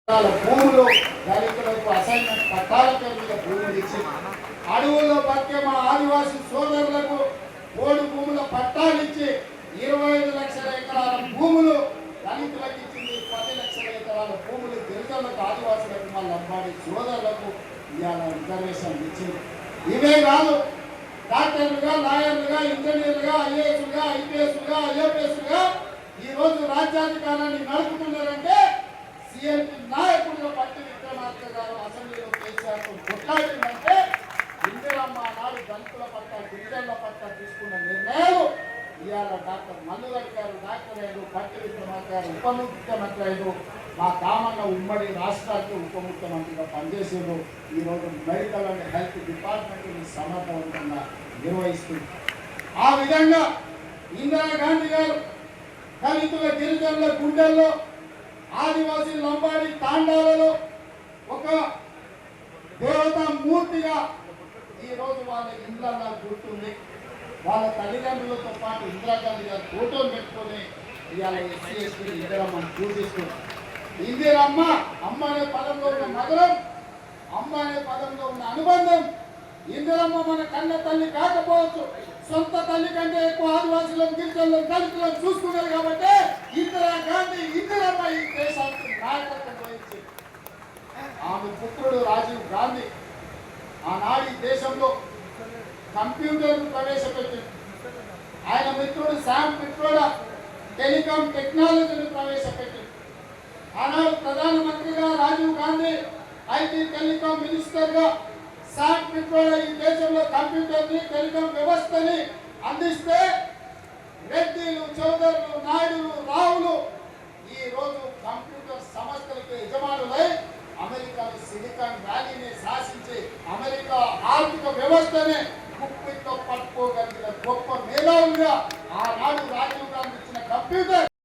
భూములు దళితులకు అసైన్మెంట్ పట్టాల పేరు మీద భూములు ఇచ్చి అడవుల్లో బతికే మా ఆదివాసీ సోదరులకు ఓడు భూముల పట్టాలు ఇచ్చి 25 లక్షల ఎకరాల భూములు దళితులకు ఇచ్చింది. 10 లక్షల ఎకరాల భూములు గిరిజనులకు ఆదివాసులకు మా లంబాడి సోదరులకు ఇవాళ రిజర్వేషన్ ఇచ్చింది. ఇవే కాదు, డాక్టర్లుగా, లాయర్లుగా, ఇంజనీర్లుగా, ఐఏఎస్లుగా, ఐపీఎస్లుగా, ఐఏపీఎస్లుగా ఈరోజు రాజ్యాధికారాన్ని నడుపుతున్నారంటే సిఎల్పి నాయకుడిగా పట్టి విక్రమార్క గారు అసెంబ్లీలో కేసీఆర్తో కొట్లాడిందంటే ఇందిరమ్మ నాడు దళితుల పట్ల, గిరిజనుల పట్ల తీసుకున్న నిర్ణయాలు ఇవాళ డాక్టర్ మల్లుగడ్డ గారు డాక్టర్ అయ్యారు, పట్టి విక్రమార్క గారు ఉప ముఖ్యమంత్రి అయ్యారు, మా కామన్న ఉమ్మడి రాష్ట్రానికి ఉప ముఖ్యమంత్రిగా పనిచేసారు. ఈరోజు మెడికల్ అండ్ హెల్త్ డిపార్ట్మెంట్ని సమర్థవంతంగా నిర్వహిస్తుంది. ఆ విధంగా ఇందిరాగాంధీ గారు దళితుల గిరిజనుల గుండెల్లో, ఆదివాసీ లంబాడి తాండాలలో ఒక దేవతా మూర్తిగా ఈరోజు వాళ్ళ ఇండ్లన్నా గుర్తుంది. వాళ్ళ తల్లిదండ్రులతో పాటు ఇందిరాగాంధీ గారు ఫోటోలు పెట్టుకొని ఇవాళ ఎస్సీ ఎస్టీ ఇందిరమ్మను పూజిస్తుంది. ఇందిరమ్మ అమ్మ అనే పదంలో ఉన్న మధురం, అమ్మ అనే పదంలో ఉన్న అనుబంధం. ఇందిరమ్మ మన కన్న తల్లి కాకపోవచ్చు, సొంత తల్లి కంటే ఎక్కువ ఆదివాసులను, గిరిజనులను, దళితులను చూసుకున్నారు కాబట్టి ఇందిరాగాంధీ ఇందిరమ్మ ఈ దేశానికి నాయకత్వం వహించింది. ఆమె పుత్రుడు రాజీవ్ గాంధీ ఆనాడు ఈ దేశంలో కంప్యూటర్ను ప్రవేశపెట్టింది. ఆయన మిత్రుడు శామ్ పిట్రోడా టెలికాం టెక్నాలజీని ప్రవేశపెట్టింది. ఆనాడు ప్రధానమంత్రిగా రాజీవ్ గాంధీ, ఐటీ టెలికాం మినిస్టర్గా శామ్ పిట్రోడా ఈ దేశంలో కంప్యూటర్ని, టెలికాం వ్యవస్థని అందిస్తే రెడ్డిలు, చౌదరులు, నాయుడులు, రావులు ఈ రోజు కంప్యూటర్ సంస్థలకు యజమానులై అమెరికాలో సిలికాన్ వ్యాలీని శాసించి అమెరికా ఆర్థిక వ్యవస్థని గుప్పిట్లో పట్టుకోగలిగిన గొప్ప మేధావులుగా ఆనాడు రాజీవ్ గాంధీ ఇచ్చిన కంప్యూటర్